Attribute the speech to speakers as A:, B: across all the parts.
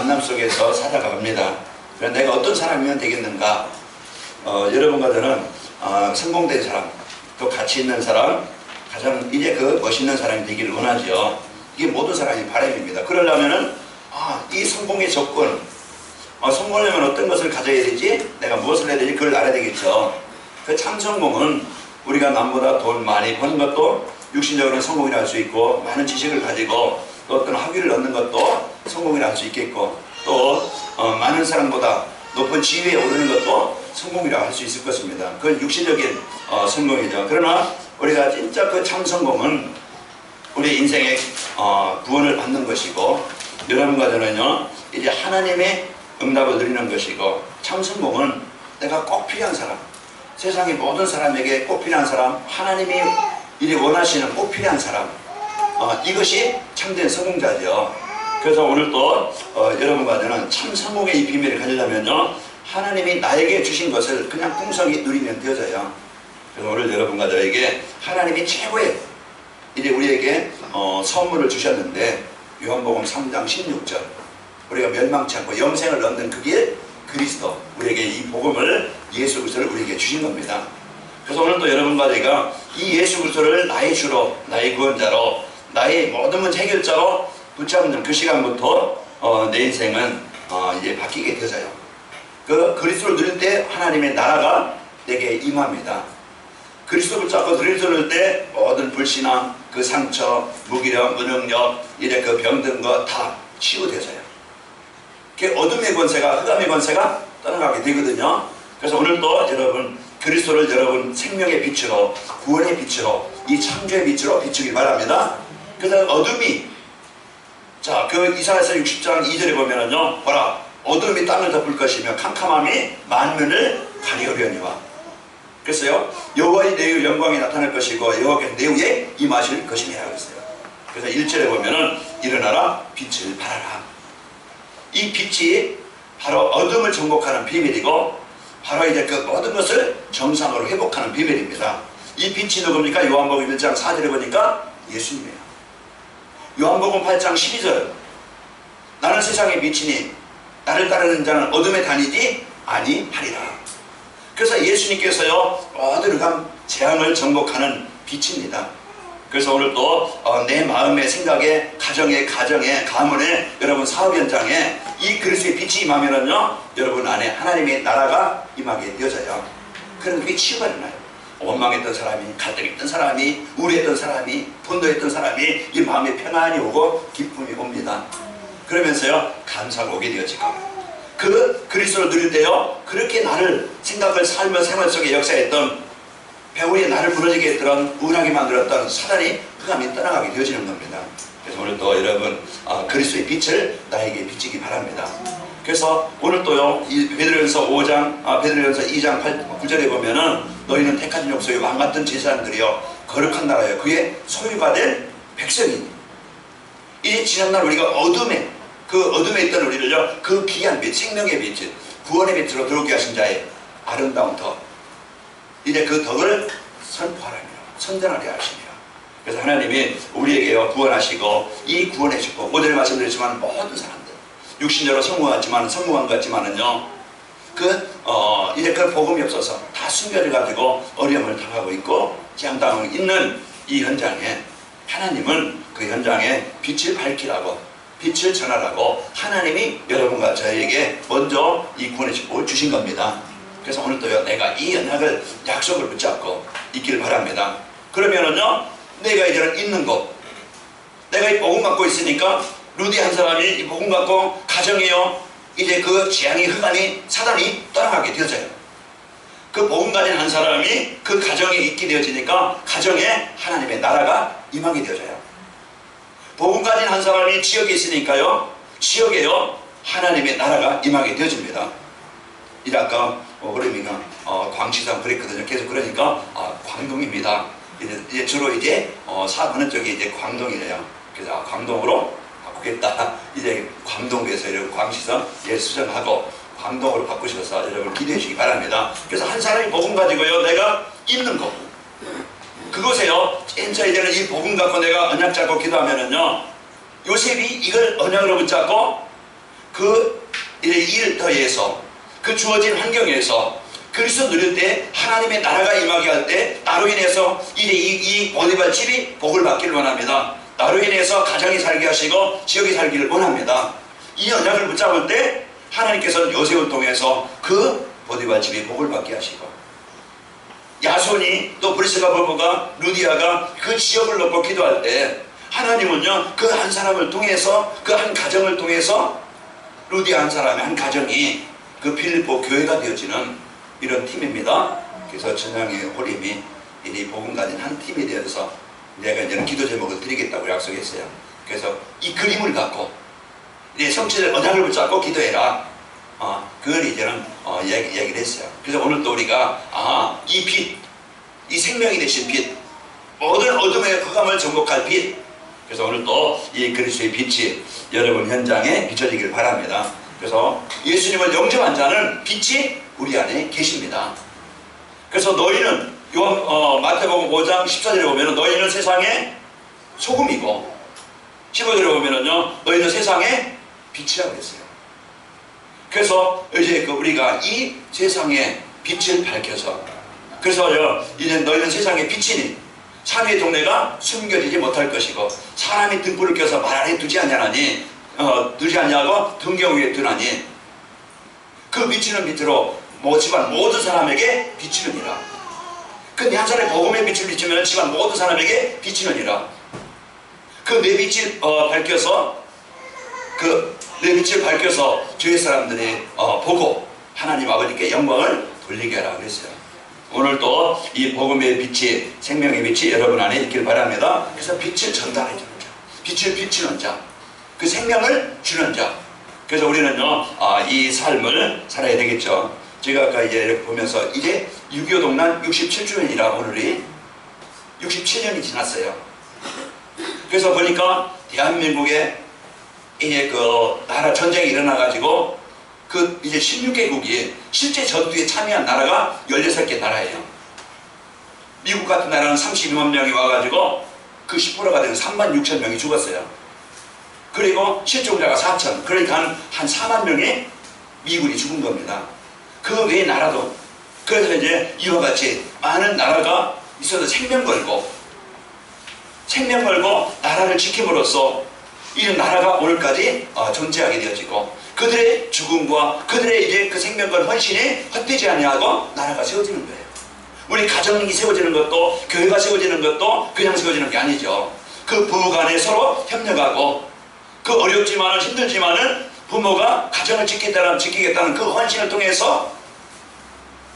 A: 만남 속에서 살아갑니다. 내가 어떤 사람이면 되겠는가? 여러분과 저는 성공된 사람, 또 가치 있는 사람, 가장 이제 그 멋있는 사람이 되기를 원하죠. 이게 모든 사람의 바람입니다. 그러려면은 이 성공의 조건, 성공하려면 어떤 것을 가져야 되지? 내가 무엇을 해야 되지? 그걸 알아야 되겠죠. 그 참 성공은 우리가 남보다 돈 많이 버는 것도 육신적으로는 성공이라 할 수 있고, 많은 지식을 가지고 또 어떤 학위를 얻는 것도 성공이라 할 수 있겠고, 또 많은 사람보다 높은 지위에 오르는 것도 성공이라 할 수 있을 것입니다. 그건 육신적인 성공이죠. 그러나 우리가 진짜 그 참 성공은 우리 인생의 구원을 받는 것이고, 여러분과 저는요 이제 하나님의 응답을 누리는 것이고, 참 성공은 내가 꼭 필요한 사람, 세상의 모든 사람에게 꼭 필요한 사람, 하나님이 이제 원하시는 꼭 필요한 사람, 이것이 참된 성공자죠. 그래서 오늘 또 여러분과 저는 참 성공의 이 비밀을 가지려면요, 하나님이 나에게 주신 것을 그냥 풍성히 누리면 되어져요. 그래서 오늘 여러분과 저에게 하나님이 최고의 이제 우리에게 선물을 주셨는데, 요한복음 3장 16절, 우리가 멸망치 않고 영생을 얻는 그게 그리스도, 우리에게 이 복음을, 예수 그리스도를 우리에게 주신 겁니다. 그래서 오늘 또 여러분과 제가 이 예수 그리스도를 나의 주로, 나의 구원자로, 나의 모든 문제 해결자로 붙잡는 그 시간부터 내 인생은 이제 바뀌게 되어져요. 그 그리스도를 누릴 때 하나님의 나라가 내게 임합니다. 그리스도를 붙잡고 그리스도를 누릴 때 모든 불신앙, 그 상처, 무기력, 무능력, 이제 그 병든 거 다 치유되어져요. 그 어둠의 권세가, 흑암의 권세가 떠나가게 되거든요. 그래서 오늘 또 여러분 그리스도를 여러분 생명의 빛으로, 구원의 빛으로, 이 창조의 빛으로 비추길 바랍니다. 그래서 어둠이, 자, 그 이사야서 60장 2절에 보면은요, 보라, 어둠이 땅을 덮을 것이며 캄캄함이 만면을 가리우려니와. 그랬어요. 여호와의 내 영광이 나타날 것이고 여호와께서 내 위에 임하실 것이니라 그랬어요. 그래서 1절에 보면은 일어나라, 빛을 발하라. 이 빛이 바로 어둠을 정복하는 비밀이고, 바로 이제 그 모든 것을 정상으로 회복하는 비밀입니다. 이 빛이 누굽니까? 요한복음 1장 4절에 보니까 예수님이에요. 요한복음 8장 12절, 나는 세상의 빛이니 나를 따르는 자는 어둠에 다니지 아니하리라. 그래서 예수님께서요 모든 흑암 재앙을 정복하는 빛입니다. 그래서 오늘 또 내 마음의 생각에, 가정에, 가문에, 여러분 사업 현장에 이 그리스도의 빛이 임하면은요, 여러분 안에 하나님의 나라가 임하게 되어져요. 그런 그게 치유가 일어나요. 원망했던 사람이, 갈등했던 사람이, 우려했던 사람이, 분노했던 사람이 이 마음에 평안이 오고 기쁨이 옵니다. 그러면서요 감사가 오게 되어지고, 그 그리스도를 누릴 때요 그렇게 나를 생각을 삶을 생활 속에 역사했던, 배후에 나를 무너지게 했던, 우울하게 만들었던 사단이 흑암이 떠나가게 되어지는 겁니다. 그래서 오늘 또 여러분 그리스도의 빛을 나에게 비치기 바랍니다. 그래서 오늘 또요 베드로전서 2장 9절에 보면은 너희는 택한 족속의 왕같은 제사장들이요 거룩한 나라요 그의 소유가 된 백성이니. 이 지난날 우리가 어둠에 있던 우리를요 그 귀한 빛, 생명의 빛, 구원의 빛으로 들어오게 하신 자의 아름다운 덕, 이제 그 덕을 선포하라며 선전하려 하시며. 그래서 하나님이 우리에게요 구원하시고, 이 구원의 축복, 오늘 말씀드렸지만 모든 사람들 육신적으로 성공한 것 같지만은요 이제 그 복음이 없어서 다 숨겨져 가지고 어려움을 당하고 있고 재앙당하고 있는 이 현장에, 하나님은 그 현장에 빛을 밝히라고, 빛을 전하라고 하나님이 여러분과 저에게 먼저 이 구원의 축복을 주신 겁니다. 그래서 오늘 또요 내가 이 언약을, 약속을 붙잡고 있기를 바랍니다. 그러면은요 내가 이제는 있는 것, 내가 이 복음 갖고 있으니까, 루디 한 사람이 이 복음 갖고 가정이요 이제 그 재앙이, 흑암이, 사단이 떠나가게 되어져요. 그 복음 가진 한 사람이 그 가정에 있게 되어지니까 가정에 하나님의 나라가 임하게 되어져요. 복음 가진 한 사람이 지역에 있으니까요 지역에요 하나님의 나라가 임하게 되어집니다. 이제 아까 어머니가 광시상 그랬거든요. 계속 그러니까 광동입니다. 이제 주로 이제 사는 쪽이 이제 광동이래요. 그래서 광동으로 바꾸겠다. 이제 광동에서 여러분 광시상 수정하고 광동으로 바꾸셔서 여러분 기도해 주시기 바랍니다. 그래서 한 사람이 복음 가지고요 내가 있는 거, 그곳에요 진짜 이제는 이 복음 갖고 내가 언약 잡고 기도하면은요, 요셉이 이걸 언약으로 붙잡고 그 일터에서 그 주어진 환경에서 그리스도 누릴 때 하나님의 나라가 임하게 할 때 나로 인해서 이제 이 보디발 집이 복을 받기를 원합니다. 나로 인해서 가정이 살게 하시고 지역이 살기를 원합니다. 이 언약을 붙잡을 때 하나님께서는 요셉을 통해서 그 보디발 집이 복을 받게 하시고 야손이 또 브리스가 부부가 루디아가 그 지역을 놓고 기도할 때 하나님은요 그 한 사람을 통해서 그 한 가정을 통해서 루디아 한 사람의 한 가정이 그 빌립보 교회가 되어지는 이런 팀입니다. 그래서 전향의 호림이 이 복음 가진 한 팀이 되어서 내가 이제는 기도 제목을 드리겠다고 약속했어요. 그래서 이 그림을 갖고 이 성취될 언약을 붙잡고 기도해라. 그걸 이제는 얘기를 했어요. 그래서 오늘 또 우리가 이 빛, 이 생명이 되신 빛, 모든 어둠의 흑암을 정복할 빛. 그래서 오늘 또 이 그리스도의 빛이 여러분 현장에 비춰지길 바랍니다. 그래서 예수님을 영접한 자는 빛이 우리 안에 계십니다. 그래서 너희는 마태복음 5장 14절에 보면 너희는 세상의 소금이고 15절에 보면은요 너희는 세상의 빛이라고 했어요. 그래서 이제 우리가 이 세상의 빛을 밝혀서 그래서 이제 너희는 세상의 빛이니 참의 동네가 숨겨지지 못할 것이고 사람이 등불을 켜서 말 안에 두지 않냐니 두지 않냐고 등경 위에 두나니 그 비치는 빛으로 집안 모든 사람에게 비치느니라. 근데 한 사람이 복음의 빛을 비추면 집안 모든 사람에게 비치느니라. 그 내 빛을 밝혀서 내 빛을 밝혀서 주위 사람들이 보고 하나님 아버지께 영광을 돌리게 하라 그랬어요. 오늘도 이 복음의 빛이 생명의 빛이 여러분 안에 있길 바랍니다. 그래서 빛을 전달해 주는 자, 빛을 비추는 자, 그 생명을 주는 자. 그래서 우리는요 이 삶을 살아야 되겠죠. 제가 아까 이제 이렇게 보면서 이제 6.25 동란 67주년이라 오늘이 67년이 지났어요. 그래서 보니까 대한민국에 이제 그 나라 전쟁이 일어나가지고 그 이제 16개국이 실제 전투에 참여한 나라가 16개 나라예요. 미국 같은 나라는 32만 명이 와가지고 그 10%가 되는 36,000명이 죽었어요. 그리고 실종자가 4,000, 그러니까 한 4만 명의 미군이 죽은 겁니다. 그 외 나라도. 그래서 이제 이와 같이 많은 나라가 있어서 생명 걸고 나라를 지킴으로써 이 나라가 오늘까지 존재하게 되어지고 그들의 죽음과 그들의 이제 그 생명과 헌신이 헛되지 아니하고 나라가 세워지는 거예요. 우리 가정이 세워지는 것도 교회가 세워지는 것도 그냥 세워지는 게 아니죠. 그 부부 간에 서로 협력하고 그 어렵지만은 힘들지만은 부모가 가정을 지키겠다는 그 헌신을 통해서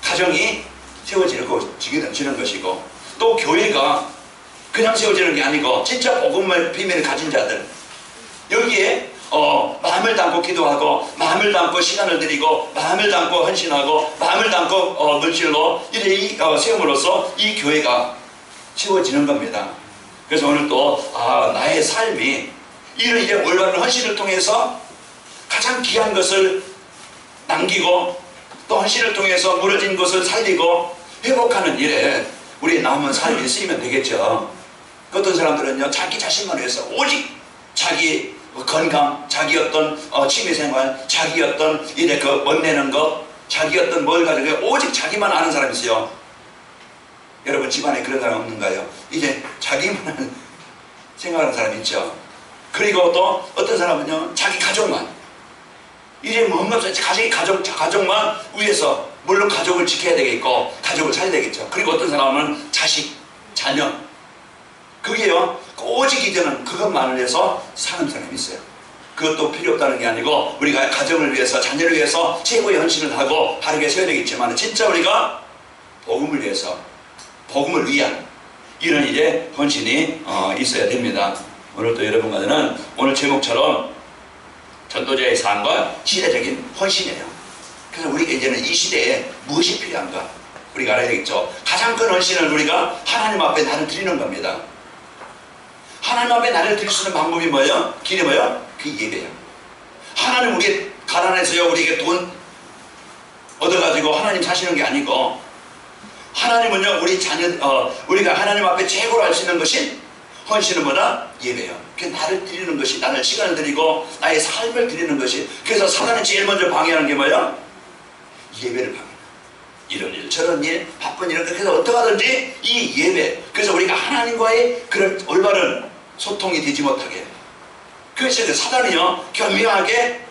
A: 가정이 세워지는 것이고 또 교회가 그냥 세워지는 게 아니고 진짜 복음의 비밀을 가진 자들 여기에 마음을 담고 기도하고 마음을 담고 시간을 드리고 마음을 담고 헌신하고 마음을 담고 물질로 이래 세움으로써 이 교회가 세워지는 겁니다. 그래서 오늘 또 나의 삶이 이런 이제 올바른 헌신을 통해서 가장 귀한 것을 남기고 또 헌신을 통해서 무너진 것을 살리고 회복하는 일에 우리 남은 삶이 쓰이면 되겠죠. 어떤 사람들은요 자기 자신만 위해서 오직 자기 건강, 자기 어떤 취미생활, 자기 어떤 이래 멋내는 것, 자기 어떤 뭘 가지고 오직 자기만 아는 사람이 있어요. 여러분 집안에 그런 사람 없는가요? 이제 자기만 생각하는 사람이 있죠. 그리고 또 어떤 사람은요 자기 가족만 이제 뭔가 가족만 위해서 물론 가족을 지켜야 되겠고 가족을 살려야 되겠죠. 그리고 어떤 사람은 자식, 자녀 그게요 오직 이제는 그것만을 위해서 사는 사람이 있어요. 그것도 필요 없다는 게 아니고 우리가 가정을 위해서 자녀를 위해서 최고의 헌신을 하고 바르게 세워야 되겠지만 진짜 우리가 복음을 위해서 복음을 위한 이런 이제 헌신이 있어야 됩니다. 오늘 또 여러분과는 오늘 제목처럼 전도자의 삶과 시대적인 헌신이에요. 그래서 우리가 이제는 이 시대에 무엇이 필요한가 우리가 알아야 되겠죠. 가장 큰 헌신을 우리가 하나님 앞에 나를 드리는 겁니다. 하나님 앞에 나를 드릴 수 있는 방법이 뭐예요? 길이 뭐예요? 그 예배예요. 하나님 우리 가난해서요 우리에게 돈 얻어가지고 하나님 사시는 게 아니고 하나님은요 우리 자녀 우리가 하나님 앞에 최고로 할 수 있는 것이 헌신은 뭐다? 예배요. 그 나를 드리는 것이, 나를 시간을 드리고 나의 삶을 드리는 것이. 그래서 사단이 제일 먼저 방해하는 게 뭐야? 예배를 방해한다. 이런 일 저런 일 바쁜 일. 그래서 어떻게 하든지 이 예배, 그래서 우리가 하나님과의 그런 올바른 소통이 되지 못하게, 그래서 그 사단이요 교묘하게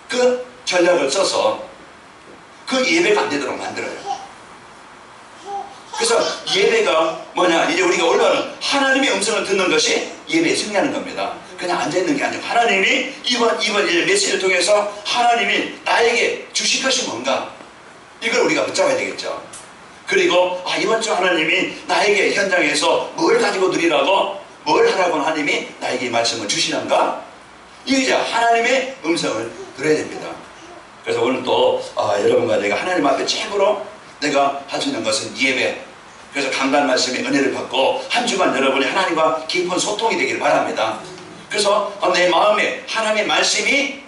A: 그 전략을 써서 그 예배가 안 되도록 만들어요. 그래서 예배가 뭐냐, 이제 우리가 올바른 하나님의 음성을 듣는 것이 예배에 승리하는 겁니다. 그냥 앉아있는 게 아니고 하나님이 이번 이제 메시지를 통해서 하나님이 나에게 주실 것이 뭔가, 이걸 우리가 붙잡아야 되겠죠. 그리고 이번 주 하나님이 나에게 현장에서 뭘 가지고 누리라고, 뭘 하라고 하나님이 나에게 이 말씀을 주시는가, 이제 하나님의 음성을 들어야 됩니다. 그래서 오늘 또 여러분과 내가 하나님 앞에 최고로 내가 할 수 있는 것은 예배. 그래서 강단 말씀의 은혜를 받고 한 주간 여러분이 하나님과 깊은 소통이 되기를 바랍니다. 그래서 내 마음에 하나님의 말씀이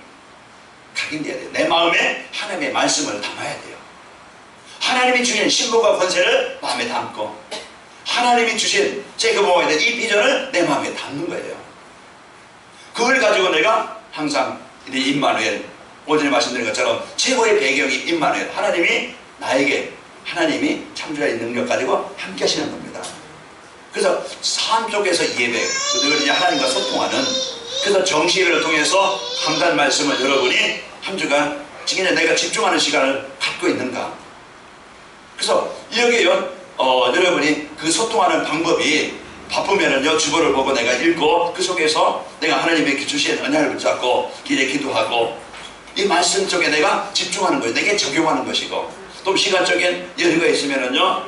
A: 각인돼야 돼요. 내 마음에 하나님의 말씀을 담아야 돼요. 하나님이 주신 신분과 권세를 마음에 담고 하나님이 주신 제거모아야 될 이 비전을 내 마음에 담는 거예요. 그걸 가지고 내가 항상 임마누엘, 오전에 말씀드린 것처럼 최고의 배경이 임마누엘, 하나님이 나에게, 하나님이 창조자의 능력 가지고 함께 하시는 겁니다. 그래서 삶 속에서 예배, 늘 이제 하나님과 소통하는, 그래서 정시예배를 통해서 강단 말씀을 여러분이 한 주간 지금 내가 집중하는 시간을 갖고 있는가. 그래서 여기요 여러분이 그 소통하는 방법이, 바쁘면은요 주보를 보고 내가 읽고 그 속에서 내가 하나님의 주신 언약을 붙잡고 길에 기도하고 이 말씀 쪽에 내가 집중하는 거예요. 내게 적용하는 것이고, 또 시간적인 여유가 있으면은요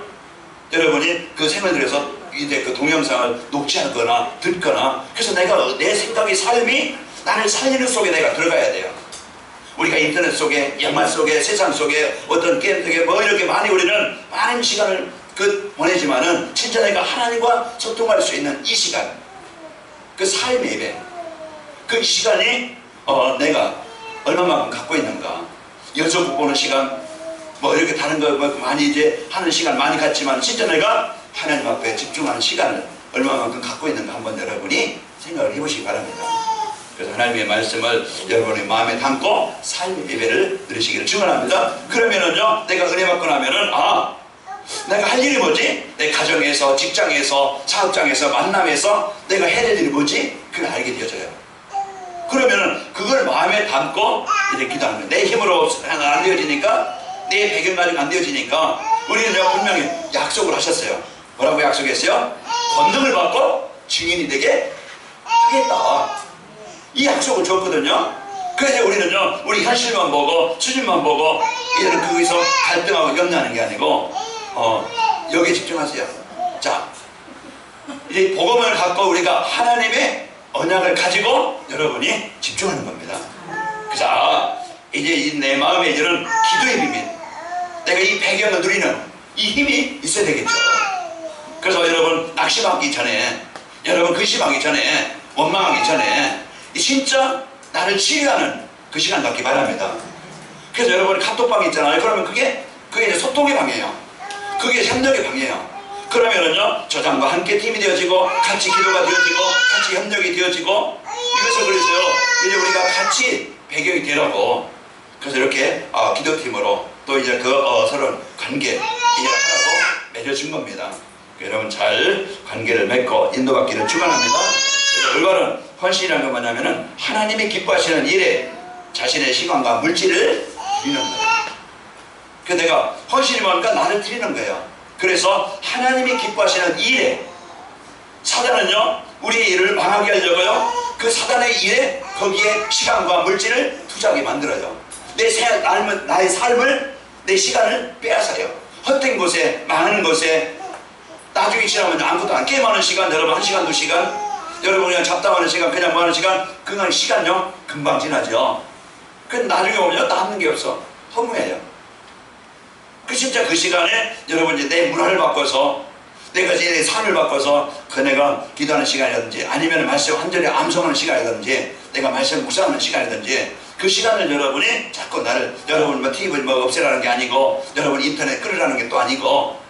A: 여러분이 그 생을 들여서 이제 그 동영상을 녹취하거나 듣거나, 그래서 내가 내 생각의 삶이 나를 살리는 속에 내가 들어가야 돼요. 우리가 인터넷 속에, 영화 속에, 세상 속에, 어떤 게임 속에 뭐 이렇게 많이 우리는 많은 시간을 보내지만은 진짜 내가 하나님과 소통할 수 있는 이 시간, 그 삶의 예배, 그 시간이 내가 얼마만큼 갖고 있는가. 연속 보는 시간, 뭐 이렇게 다른 거 많이 이제 하는 시간 많이 갖지만 진짜 내가 하나님 앞에 집중하는 시간을 얼마만큼 갖고 있는가 한번 여러분이 생각을 해보시기 바랍니다. 그래서 하나님의 말씀을 여러분의 마음에 담고 삶의 예배를 드리시기를 축원합니다. 그러면은요 내가 은혜 받고 나면은 내가 할 일이 뭐지? 내 가정에서, 직장에서, 사업장에서, 만남에서 내가 해야 될 일이 뭐지? 그걸 알게 되어져요. 그러면은 그걸 마음에 담고 이렇게 기도하는 거예요. 내 힘으로 안 되어지니까, 내 배경 가지고 안 되어지니까, 우리는 분명히 약속을 하셨어요. 뭐라고 약속했어요? 권능을 받고 증인이 되게 하겠다. 이 약속을 줬거든요. 그래서 우리는요 우리 현실만 보고 수준만 보고 이제는 거기서 갈등하고 염려하는 게 아니고 여기에 집중하세요. 자, 이제 복음을 갖고 우리가 하나님의 언약을 가지고 여러분이 집중하는 겁니다. 그래서 이제 내 마음에 이런 기도의 비밀, 내가 이 배경을 누리는 이 힘이 있어야 되겠죠. 그래서 여러분 낙심하기 전에, 여러분 근심하기 전에, 원망하기 전에 진짜 나를 치유하는 그 시간 갖기 바랍니다. 그래서 여러분 카톡방 있잖아요. 그러면 그게 이제 소통의 방이에요. 그게 협력의 방이에요. 그러면은요 저장과 함께 팀이 되어지고 같이 기도가 되어지고 같이 협력이 되어지고, 이것을 그래서요 이제 우리가 같이 배경이 되라고, 그래서 이렇게 기도팀으로 또 이제 서로 관계 이제 하라고 맺어준 겁니다. 여러분 잘 관계를 맺고 인도받기를 축원합니다. 그래서 올바른 헌신이라는 건 뭐냐면은 하나님이 기뻐하시는 일에 자신의 시간과 물질을 드리는 거예요. 그래서 내가 헌신이 뭔가 나를 드리는 거예요. 그래서 하나님이 기뻐하시는 일에, 사단은요 우리의 일을 망하게 하려고요 그 사단의 일에 거기에 시간과 물질을 투자하게 만들어요. 나의 삶을, 내 시간을 빼앗아요. 헛된 곳에, 망하는 곳에, 나중에 지나면 아무것도 안, 게임하는 시간, 여러분 1시간, 2시간, 여러분 그냥 잡담하는 시간, 그냥 뭐 하는 시간, 그냥 시간요 금방 지나죠. 그 나중에 오면 남는 게 없어. 허무해요. 진짜 그 시간에 여러분 이제 내 문화를 바꿔서, 내가 이제 내 삶을 바꿔서 내가 기도하는 시간이라든지, 아니면 말씀 한 절에 암송하는 시간이라든지, 내가 말씀 묵상하는 시간이라든지, 그 시간을 여러분이 자꾸 여러분 뭐 TV 없애라는 게 아니고, 여러분 인터넷 끊으라는 게 또 아니고,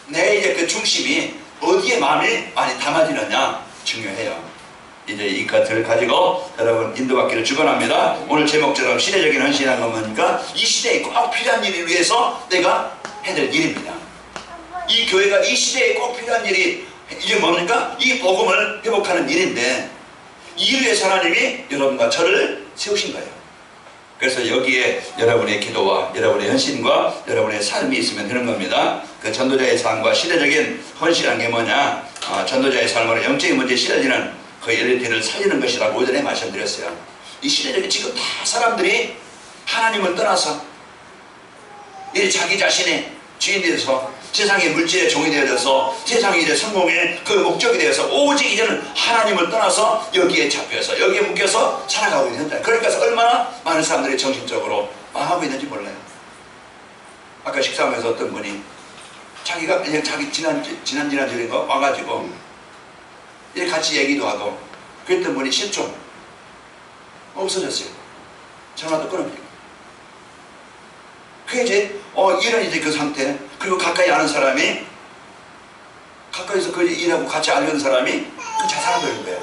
A: 내 이제 그 중심이 어디에 마음이 많이 담아지느냐, 중요해요. 이제 이 것을 가지고 여러분 인도받기를 축원합니다. 오늘 제목처럼 시대적인 헌신이라는 건 뭡니까? 이 시대에 꼭 필요한 일을 위해서 내가 해낼 일입니다. 이 교회가 이 시대에 꼭 필요한 일이 이게 뭡니까? 이 복음을 회복하는 일인데 이를 위해서 하나님이 여러분과 저를 세우신 거예요. 그래서 여기에 여러분의 기도와 여러분의 헌신과 여러분의 삶이 있으면 되는 겁니다. 그 전도자의 삶과 시대적인 헌신이라는 게 뭐냐? 전도자의 삶으로 영적인 문제에 시달리는 그 엘리트를 살리는 것이라고 오전에 말씀드렸어요. 이 시대적인 지금 다 사람들이 하나님을 떠나서 이 자기 자신의 주인이 되어서 세상의 물질의 종이 되어져서 세상이 이제 성공의 그 목적이 되어서 오직 이제는 하나님을 떠나서 여기에 잡혀서 여기에 묶여서 살아가고 있는 현장. 그러니까 얼마나 많은 사람들이 정신적으로 망하고 있는지 몰라요. 아까 식사하면서 어떤 분이 자기가 그냥 자기 지난주인가 와가지고 이렇게 같이 얘기도 하고 그랬던 분이 실종 없어졌어요. 전화도 끊어버리고. 그게 이제 이런 이제 그 상태. 그리고 가까이 아는 사람이 가까이서 그 일하고 같이 알는 사람이 그 자살해버린 거예요.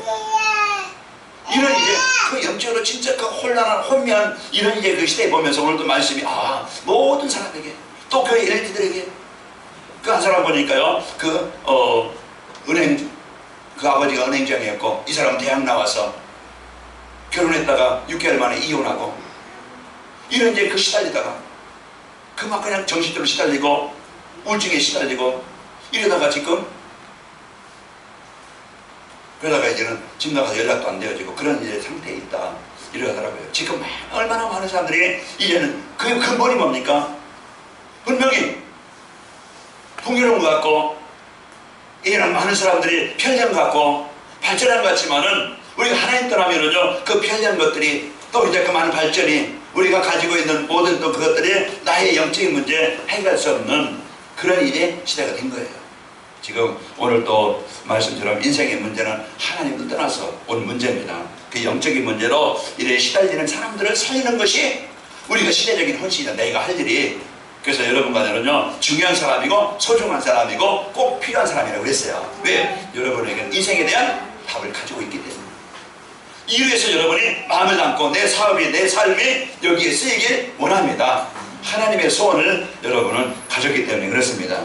A: 이런 이제 그 영적으로 진짜 그 혼란한 혼미한 이런 이제 그 시대에 보면서 오늘도 말씀이 모든 사람에게 또 그 엘리트들에게 그 한 사람 보니까요 은행 그 아버지가 은행장이었고 이 사람은 대학 나와서 결혼했다가 6개월 만에 이혼하고 이런 이제 그 시달리다가 그 막 그냥 정신적으로 시달리고 우울증에 시달리고 이러다가 지금 그러다가 이제는 집 나가서 연락도 안 되어지고 그런 이제 상태에 있다 이러더라고요. 지금 얼마나 많은 사람들이 이제는 그 근본이 뭡니까? 분명히 풍요로운 것 같고 이런 많은 사람들이 편리한 것 같고 발전한 것 같지만은 우리가 하나님 떠나면은요 그 편리한 것들이 또 이제 그 많은 발전이 우리가 가지고 있는 모든 또 그것들이 나의 영적인 문제 해결할 수 없는 그런 일의 시대가 된 거예요. 지금 오늘 또 말씀처럼 인생의 문제는 하나님을 떠나서 온 문제입니다. 그 영적인 문제로 이래 시달리는 사람들을 살리는 것이 우리가 시대적인 헌신이다. 내가 할 일이. 그래서 여러분과 저는요 중요한 사람이고 소중한 사람이고 꼭 필요한 사람이라고 그랬어요. 왜? 여러분에게는 인생에 대한 답을 가지고 있기 때문에. 이를 위해서 여러분이 마음을 담고 내 사업이 내 삶이 여기에 쓰이길 원합니다. 하나님의 소원을 여러분은 가졌기 때문에 그렇습니다.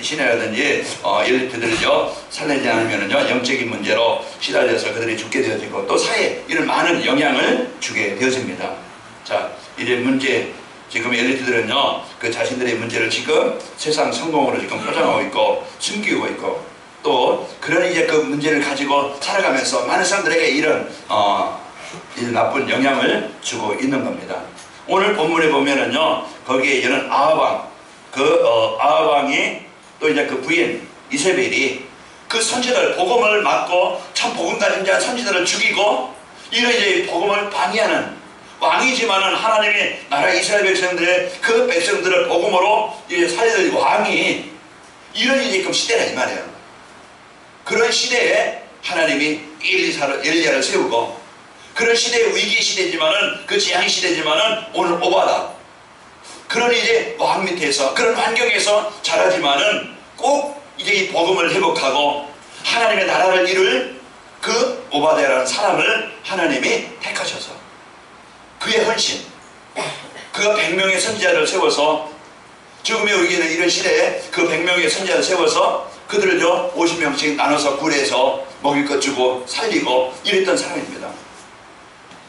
A: 신이라든지 엘리트들을요 살리지 않으면은요 영적인 문제로 시달려서 그들이 죽게 되어지고 또 사회에 이런 많은 영향을 주게 되어집니다. 자, 이제 문제 지금 엘리트들은요 그 자신들의 문제를 지금 세상 성공으로 지금 포장하고 있고 숨기고 있고 또 그런 이제 그 문제를 가지고 살아가면서 많은 사람들에게 이런 나쁜 영향을 주고 있는 겁니다. 오늘 본문에 보면은요 거기에 이제는 아합왕 아합왕이 또 이제 그 부인 이세벨이 그 선지자들 복음을 막고 참 복음 가진 자 선지자들을 죽이고 이런 이제 복음을 방해하는 왕이지만은 하나님이 나라 이스라엘 백성들의 그 백성들을 복음으로 이제 살릴 왕이 이런 이제 그 시대라 이 말이에요. 그런 시대에 하나님이 엘리야를 세우고 그런 시대의 위기 시대지만은 그 재앙 시대지만은 오늘 오바다 그런 이제 왕 밑에서 그런 환경에서 자라지만은 꼭 이제 이 복음을 회복하고 하나님의 나라를 이룰 그 오바다라는 사람을 하나님이 택하셔서 그의 헌신 그가 100명의 선지자를 세워서 죽음의 위기는 이런 시대에 그 100명의 선지자를 세워서 그들을 50명씩 나눠서 굴에서 먹일 것 주고 살리고 이랬던 사람입니다.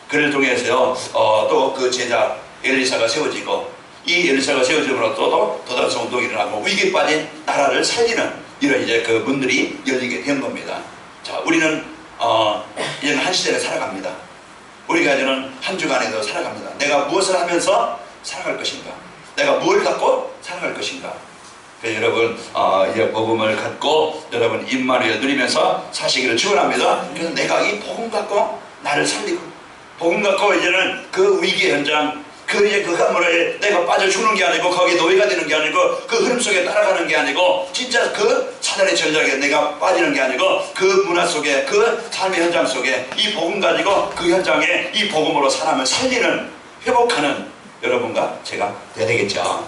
A: 그를 통해서요 또 그 제자 엘리사가 세워지고 이 엘리사가 세워짐으로 또 다른 성동이 일어나고 위기에 빠진 나라를 살리는 이런 이제 그 문들이 열리게 된 겁니다. 자, 우리는 이제는 한 시대를 살아갑니다. 우리가 이제는 한 주간에도 살아갑니다. 내가 무엇을 하면서 살아갈 것인가? 내가 뭘 갖고 살아갈 것인가? 여러분 이 복음을 갖고 여러분 임마누엘 누리면서 사시기를 축원합니다. 그래서 내가 이 복음 갖고 나를 살리고 복음 갖고 이제는 그 위기의 현장 이제 그 가물에 내가 빠져 죽는 게 아니고 거기에 노예가 되는 게 아니고 그 흐름 속에 따라가는 게 아니고 진짜 그 사단의 전략에 내가 빠지는 게 아니고 그 문화 속에 그 삶의 현장 속에 이 복음 가지고 그 현장에 이 복음으로 사람을 살리는 회복하는 여러분과 제가 돼야 되겠죠.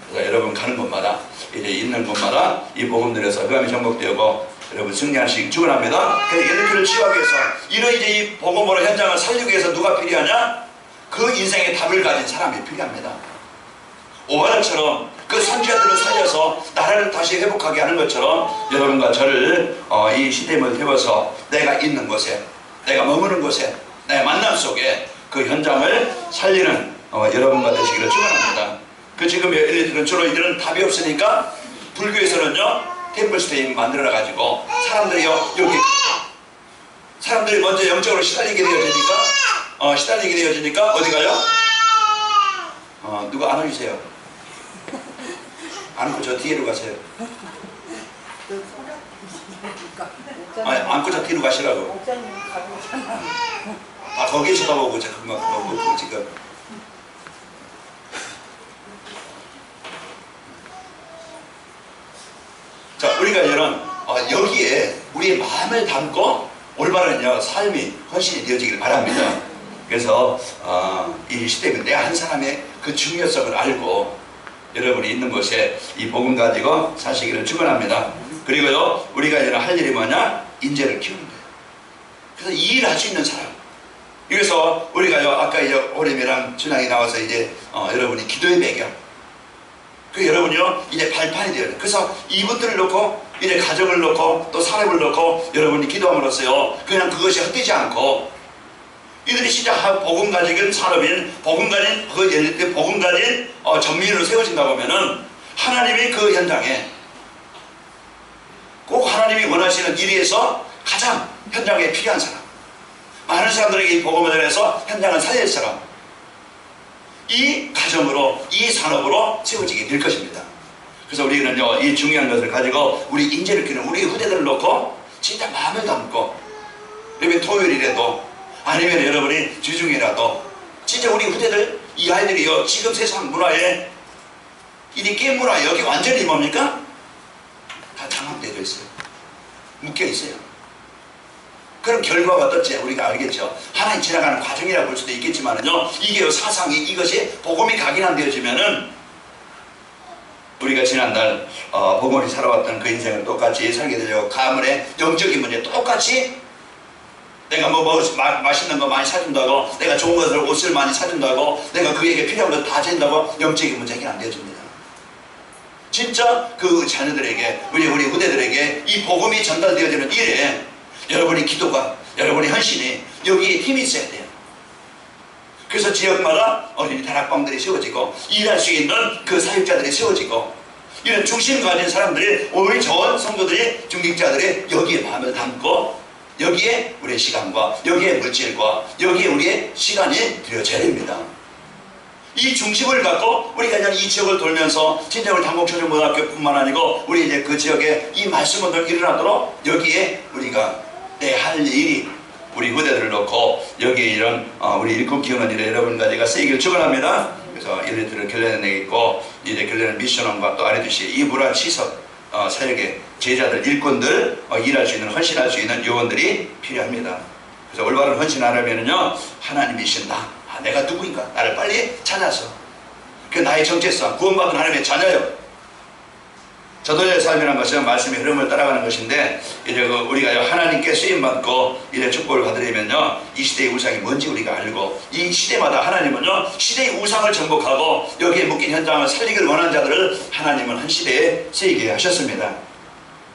A: 그래서 여러분 가는 곳마다 이제 있는 곳마다 이 복음 들여서 흑암이 정복되고 여러분 승리하시기 축원합니다. 그래서 엘리트를 치유하기 위해서 이런 이제 이 복음으로 현장을 살리기 위해서 누가 필요하냐? 그 인생의 답을 가진 사람이 필요합니다. 오바락처럼 그 선지자들을 살려서 나라를 다시 회복하게 하는 것처럼 여러분과 저를 이 시대임을 태워서 내가 있는 곳에, 내가 머무는 곳에, 내 만남 속에 그 현장을 살리는 여러분과 되시기를 축원합니다. 그 지금 엘리트는 주로 이들은 답이 없으니까 불교에서는요 템플스테이 만들어가지고 사람들이요 여기 사람들이 먼저 영적으로 시달리게 되어지니까 어디 가요? 누가 안아주세요. 안고 저 뒤로 가세요. 아니, 안고 저 뒤로 가시라고. 아 거기에서 가보고 잠깐만 지금. 자 우리가 이런 여기에 우리의 마음을 담고 올바른 삶이 헌신이 되어지길 바랍니다. 그래서 이 시대는 내가 한 사람의 그 중요성을 알고 여러분이 있는 곳에 이 복음 가지고 사시기를 축원합니다. 그리고요 우리가 이제 할 일이 뭐냐? 인재를 키우는 거예요. 그래서 이 일을 할 수 있는 사람. 그래서 우리가요 아까 이제 오렘이랑 준양이 나와서 이제 여러분이 기도의 배경. 그 여러분이요 이제 발판이 되어야 돼요. 그래서 이분들을 놓고 이제 가정을 놓고 또 사람을 놓고 여러분이 기도함으로써요 그냥 그것이 헛되지 않고 이들이 진짜 복음 가진 산업인 복음 가진 그 예를 들어 복음 가진 전민으로 세워진다고 하면은 하나님이 그 현장에 꼭 하나님이 원하시는 일에서 가장 현장에 필요한 사람, 많은 사람들에게 이 복음을 전해서 현장을 살릴 사람, 이 가정으로 이 산업으로 세워지게 될 것입니다. 그래서 우리는요 이 중요한 것을 가지고 우리 인재를 키우는 우리 후대들을 놓고 진짜 마음을 담고 여러분 토요일이라도 아니면 여러분이 주중이라도 진짜 우리 후대들 이 아이들이요 지금 세상 문화에 이 게임 문화 여기 완전히 뭡니까? 다 장악되어 있어요. 묶여 있어요. 그럼 결과가 어떨지 우리가 알겠죠. 하나님 지나가는 과정이라고 볼 수도 있겠지만은요 이게 사상이 이것이 복음이 각인되어지면은 우리가 지난날 복음이 살아왔던 그 인생을 똑같이 살게 되고 가문의 영적인 문제 똑같이 내가 맛있는 거 많이 사준다고 내가 좋은 것을 옷을 많이 사준다고 내가 그에게 필요한 걸 다 준다고 영적인 문제 해결 안 되어집니다. 진짜 그 자녀들에게 우리 후대들에게 이 복음이 전달되어지는 일에 여러분의 기도가 여러분의 헌신이 여기에 힘이 있어야 돼요. 그래서 지역마다 어린이 다락방들이 세워지고 일할 수 있는 그 사역자들이 세워지고 이런 중심 가진 사람들이 오히려 좋은 성도들이 중직자들이 여기에 마음을 담고 여기에 우리의 시간과 여기에 물질과 여기에 우리의 시간이 들여져야 됩니다. 이 중심을 갖고 우리가 그냥 이 지역을 돌면서 진짜 우리 당곡초중고등학교뿐만 아니고 우리 이제 그 지역에 이 말씀을 일어나도록 여기에 우리가 내 할 일이 우리 후대들을 놓고 여기에 이런 우리 일꾼 키우는 일에 여러분과 제가 쓰이기를 축원합니다. 그래서 엘리트를 결례내겠고 이제 결례는 미션원과 또 알려듯이 이 문화 시설 사역의 제자들 일꾼들 일할 수 있는 헌신할 수 있는 요원들이 필요합니다. 그래서 올바른 헌신하려면요 하나님이신 내가 누구인가 나를 빨리 찾아서 그 나의 정체성 구원받은 하나님의 자녀요. 저도의 삶이라는 것은 말씀의 흐름을 따라가는 것인데 이제 우리가 하나님께 쓰임받고 이제 축복을 받으려면요 이 시대의 우상이 뭔지 우리가 알고 이 시대마다 하나님은요 시대의 우상을 정복하고 여기에 묶인 현장을 살리기를 원하는 자들을 하나님은 한 시대에 쓰이게 하셨습니다.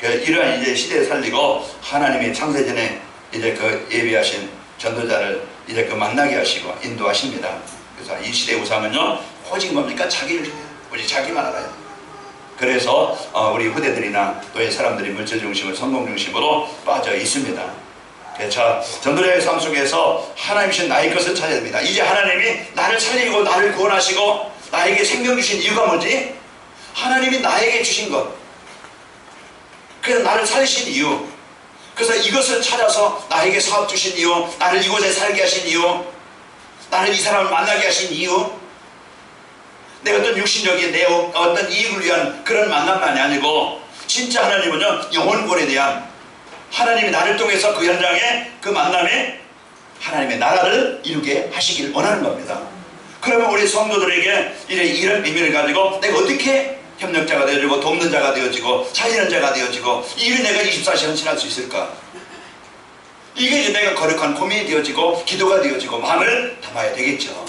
A: 이러한 이제 시대에 살리고 하나님이 창세전에 이제 그 예비하신 전도자를 이제 그 만나게 하시고 인도하십니다. 그래서 이 시대의 우상은요 오직 뭡니까? 우리 자기만 알아요. 그래서 우리 후대들이나 또의 사람들이 물질 중심을 성공 중심으로 빠져 있습니다. 자, 전도자의 삶 속에서 하나님이신 나의 것을 찾아야 됩니다. 이제 하나님이 나를 살리고 나를 구원하시고 나에게 생명 주신 이유가 뭐지? 하나님이 나에게 주신 것. 그래서 나를 살리신 이유. 그래서 이것을 찾아서 나에게 사업 주신 이유, 나를 이곳에 살게 하신 이유, 나를 이 사람을 만나게 하신 이유, 내 어떤 육신적인 내 어떤 이익을 위한 그런 만남만이 아니고 진짜 하나님은요 영혼권에 대한 하나님이 나를 통해서 그 현장에 그 만남에 하나님의 나라를 이루게 하시길 원하는 겁니다. 그러면 우리 성도들에게 이런 의미를 가지고 내가 어떻게 협력자가 되어지고 돕는 자가 되어지고 살리는 자가 되어지고 일을 내가 24시간 헌신할 수 있을까? 이게 이제 내가 거룩한 고민이 되어지고 기도가 되어지고 마음을 담아야 되겠죠.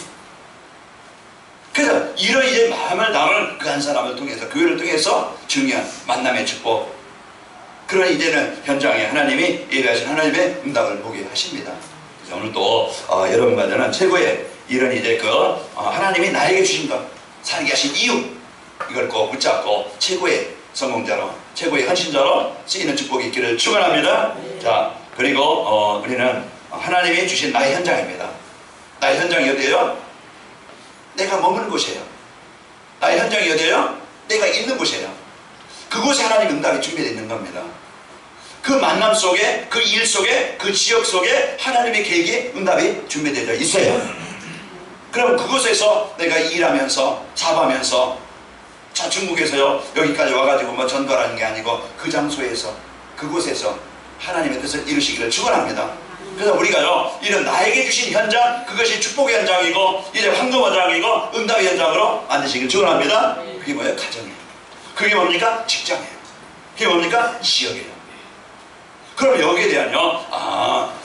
A: 그래서 이런 이제 마음을 담을 그 한 사람을 통해서 교회를 통해서 중요한 만남의 축복, 그런 이제는 현장에 하나님이 예배하신 하나님의 응답을 보게 하십니다. 그래서 오늘 또 여러분과 저는 최고의 이런 이제 하나님이 나에게 주신 것, 살게 하신 이유, 이걸 꼭 붙잡고 최고의 성공자로, 최고의 헌신자로 쓰이는 축복이 있기를 축원합니다. 자, 그리고 우리는 하나님이 주신 나의 현장입니다. 나의 현장이 어디예요? 내가 머무는 곳이에요. 나의 현장이 어디예요? 내가 있는 곳이에요. 그곳에 하나님 응답이 준비되어 있는 겁니다. 그 만남 속에, 그 일 속에, 그 지역 속에 하나님의 계획이 응답이 준비되어 있어요. 그럼 그곳에서 내가 일하면서 사업하면서, 자 중국에서요 여기까지 와가지고 뭐 전도하는 게 아니고 그 장소에서, 그곳에서 하나님의 뜻을 이루시기를 축원합니다. 그래서 우리가요 이런 나에게 주신 현장, 그것이 축복의 현장이고 이제 황금 현장이고 응답의 현장으로 만드시기를 축원합니다. 그게 뭐예요? 가정이에요. 그게 뭡니까? 직장이에요. 그게 뭡니까? 지역이에요. 그럼 여기에 대한요,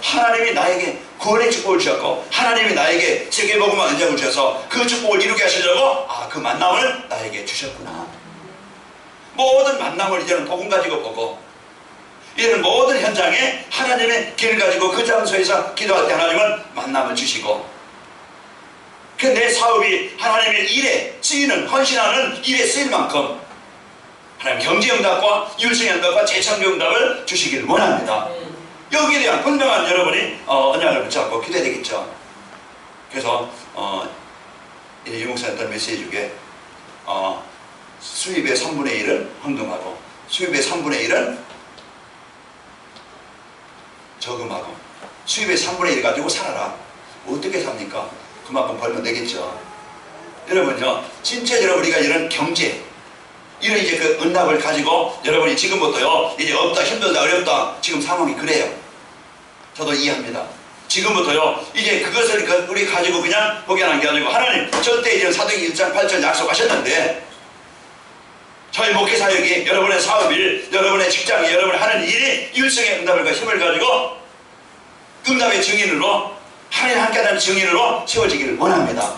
A: 하나님이 나에게 구원의 축복을 주셨고 하나님이 나에게 세계복음화 은장을 주셔서 그 축복을 이루게 하시려고 그 만남을 나에게 주셨구나. 모든 만남을 이제는 복음 가지고 보고, 이제는 모든 현장에 하나님의 길을 가지고 그 장소에서 기도할 때 하나님은 만남을 주시고, 그 내 사업이 하나님의 일에 쓰이는, 헌신하는 일에 쓰일 만큼 하나님 경제응답과 율성응답과 재창조응답을 주시길 원합니다. 여기에 대한 분명한 여러분이 언약을 붙잡고 기도해야 되겠죠. 그래서 이제 유목사 했던 메시지 중에 수입의 3분의 1은 헌금하고 수입의 3분의 1은 저금하고 수입의 3분의 1 가지고 살아라. 어떻게 삽니까? 그만큼 벌면 되겠죠. 여러분요, 진짜 우리가 이런 경제, 이런 이제 그 응답을 가지고 여러분이 지금부터요 이제 없다, 힘들다, 어렵다, 지금 상황이 그래요. 저도 이해합니다. 지금부터요 이제 그것을 우리 가지고 그냥 포기하는 게 아니고, 하나님 절대 이제 사도행전 1장 8절 약속하셨는데 저희 목회사역이, 여러분의 사업일, 여러분의 직장이, 여러분이 하는 일이 일성의 응답과 힘을 가지고 응답의 증인으로, 하나님 함께하는 증인으로 세워지기를 원합니다.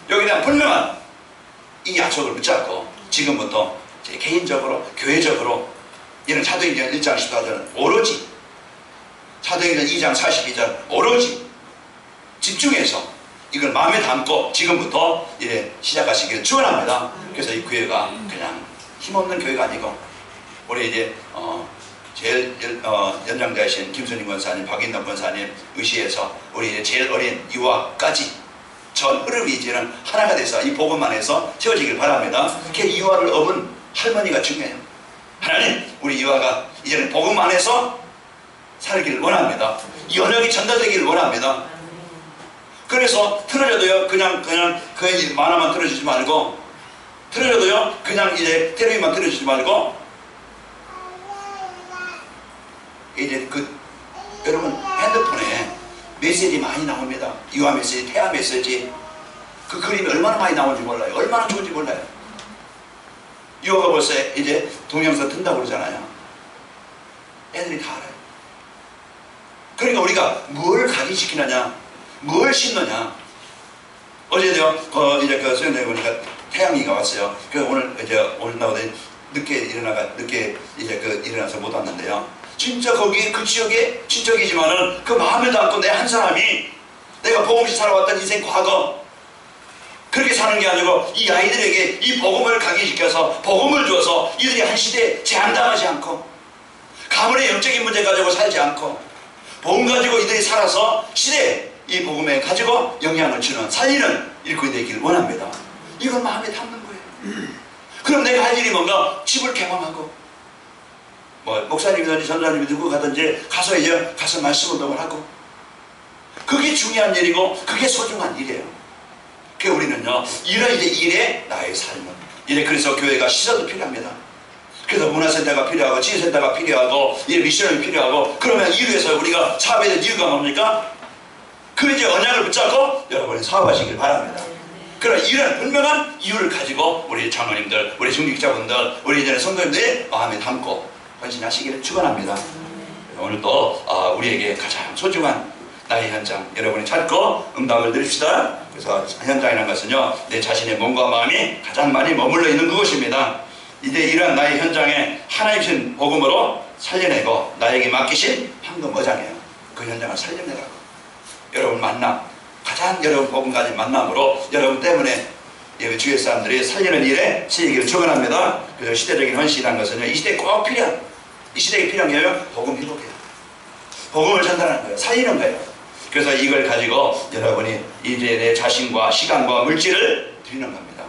A: 여기에 대한 분명한 이 약속을 붙잡고 지금부터 제 개인적으로, 교회적으로 이런 사도행전 1장 14절은 오로지, 사도행전 2장 42절 오로지 집중해서 이걸 마음에 담고 지금부터 시작하시기를 축원합니다. 그래서 이 교회가 그냥 힘없는 교회가 아니고, 우리 이제 제일 연장자이신 김순임 권사님, 박인남 권사님 의시해서 우리 이제 제일 어린 유아까지 전 흐름이 이제는 하나가 돼서 이 복음만 해서 채워지길 바랍니다. 그 유아를 업은 할머니가 중요해요. 하나님, 우리 유아가 이제는 복음 안에서 살기를 원합니다. 이 언약이 전달되기를 원합니다. 그래서 틀어져도요 그냥 그 만화만 틀어주지 말고, 틀어져도요 그냥 이제 텔레비만 틀어주지 말고, 이제 여러분 핸드폰에 메시지 많이 나옵니다. 유아 메시지, 태아 메시지, 그 그림이 얼마나 많이 나오는지 몰라요. 얼마나 좋은지 몰라요. 유아가 벌써 이제 동영상 튼다고 그러잖아요. 애들이 다 알아요. 그러니까 우리가 뭘 각인시키느냐, 뭘 심느냐. 어제도요 이제 그 수련회 보니까 태양이가 왔어요. 그래서 오늘 나오더니 늦게 일어나서 못 왔는데요. 진짜 거기 그 지역에 친척이지만은 그 마음을 담고 내 한 사람이 내가 복음시 살아왔던 인생 과거, 그렇게 사는 게 아니고 이 아이들에게 이 복음을 각인시켜서 복음을 줘서 이들이 한 시대에 제한당하지 않고, 가문의 영적인 문제 가지고 살지 않고, 복음 가지고 이들이 살아서 시대에 이 복음에 가지고 영향을 주는, 살리는 일꾼이 되기를 원합니다. 이건 마음에 담는 거예요. 그럼 내가 할 일이 뭔가? 집을 개방하고, 목사님이든지 전사님이 누구 가든지 가서 말씀 운동을 하고, 그게 중요한 일이고 그게 소중한 일이에요. 그래서 우리는요 이런 이제 일에 나의 삶은 그래서 교회가 시설도 필요합니다. 그래서 문화센터가 필요하고 지휘센터가 필요하고 미션이 필요하고, 그러면 이루에서 우리가 사업에 대한 이유가 뭡니까? 그 이제 언약을 붙잡고 여러분이 사업하시길 바랍니다. 그런 이런 분명한 이유를 가지고 우리 장로님들, 우리 중직자분들, 우리 이제 성도님들의 마음에 담고 헌신하시기를 축원합니다. 오늘도 우리에게 가장 소중한 나의 현장 여러분이 찾고 응답을 드립시다. 그래서 현장이라는 것은요, 내 자신의 몸과 마음이 가장 많이 머물러 있는 그곳입니다. 이제 이런 나의 현장에 하나님 주신 복음으로 살려내고 나에게 맡기신 황금 어장이에요. 그 현장을 살려내라고. 여러분 만남, 가장 여러분 복음 가진 만남으로 여러분 때문에 주의 사람들이 살리는 일에 쓰이기를 축원합니다. 그래서 시대적인 헌신이라는 것은요, 이 시대에 꼭 필요한, 이 시대에 필요한 게 복음 회복이에요. 복음을 전달하는 거예요. 살리는 거예요. 그래서 이걸 가지고 여러분이 이제 내 자신과 시간과 물질을 드리는 겁니다.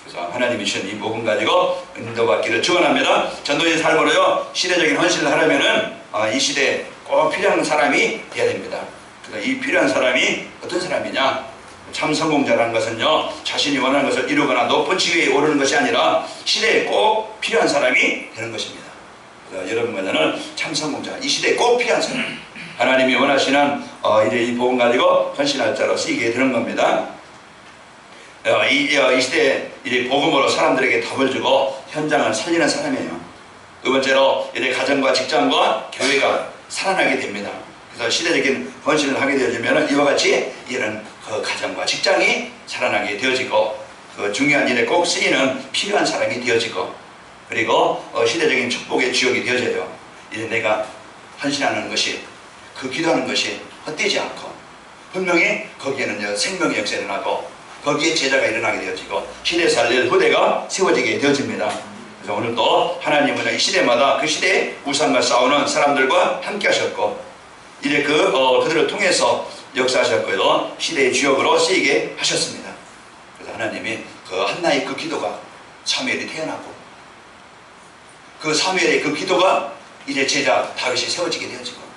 A: 그래서 하나님이 주신 이 복음 가지고 인도받기를 축원합니다. 전도의 삶으로요, 시대적인 헌신을 하려면은 이 시대에 꼭 필요한 사람이 돼야 됩니다. 그래서 이 필요한 사람이 어떤 사람이냐? 참 성공자라는 것은요, 자신이 원하는 것을 이루거나 높은 지위에 오르는 것이 아니라 시대에 꼭 필요한 사람이 되는 것입니다. 그래서 여러분과는 참 성공자, 이 시대에 꼭 필요한 사람, 하나님이 원하시는 이제 이 복음 가지고 헌신할 자로 쓰이게 되는 겁니다. 이 시대에 이제 복음으로 사람들에게 답을 주고 현장을 살리는 사람이에요. 두 번째로 이제 가정과 직장과 교회가 살아나게 됩니다. 그래서 시대적인 헌신을 하게 되어지면 이와 같이 이런 그 가정과 직장이 살아나게 되어지고, 그 중요한 일에 꼭 쓰이는 필요한 사람이 되어지고, 그리고 시대적인 축복의 주역이 되어져요. 이제 내가 헌신하는 것이, 그 기도하는 것이 헛되지 않고 분명히 거기에는 생명의 역사가 일어나고 거기에 제자가 일어나게 되어지고 시대 살릴 후대가 세워지게 되어집니다. 그래서 오늘도 하나님은 이 시대마다 그 시대의 우상과 싸우는 사람들과 함께 하셨고, 이제 그들을 통해서 역사하셨고요, 시대의 주역으로 쓰이게 하셨습니다. 그래서 하나님이 그 한나의 그 기도가 사무엘이 태어나고, 그 사무엘의 그 기도가 이제 제자 다윗이 세워지게 되어지고,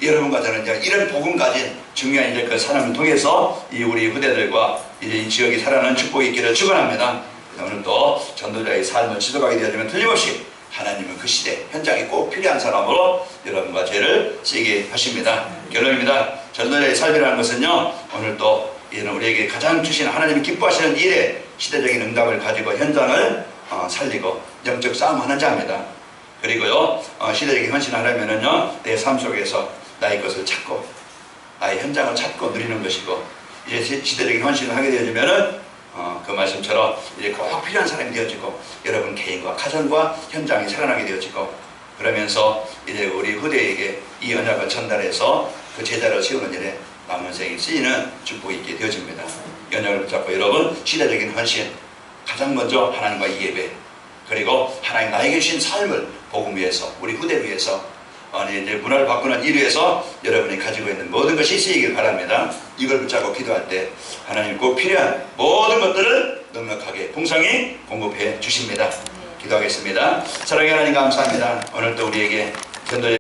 A: 여러분과 저는 이제 이런 복음 가진 중요한 이제 그 사람을 통해서 이 우리 후대들과 이제 이 지역이 살아나는 축복이 있기를 축원합니다. 오늘도 전도자의 삶을 지속하게 되어지면 틀림없이 하나님은 그 시대 현장에 꼭 필요한 사람으로 여러분과 죄를 쓰게 하십니다. 결론입니다. 전도자의 삶이라는 것은요, 오늘도 우리에게 가장 주신 하나님이 기뻐하시는 일에 시대적인 응답을 가지고 현장을 살리고 영적 싸움하는 자입니다. 그리고요, 시대적인 헌신을 하려면은요, 내 삶 속에서 나의 것을 찾고 나의 현장을 찾고 누리는 것이고, 이제 시대적인 헌신을 하게 되어지면은 그 말씀처럼 이제 꼭 필요한 사람이 되어지고 여러분 개인과 가정과 현장이 살아나게 되어지고, 그러면서 이제 우리 후대에게 이 언약을 전달해서 그 제자를 세우는 일에 남은 생이 쓰이는 축복이 있게 되어집니다. 언약을 붙잡고 여러분 시대적인 헌신, 가장 먼저 하나님과 이 예배, 그리고 하나님 나에게 주신 삶을 복음 위해서, 우리 후대 위해서, 이제 문화를 바꾸는 일 위해서 여러분이 가지고 있는 모든 것이 쓰이길 바랍니다. 이걸 붙잡고 기도할 때 하나님 꼭 필요한 모든 것들을 넉넉하게 풍성히 공급해 주십니다. 기도하겠습니다. 사랑의 하나님 감사합니다. 오늘도 우리에게 전도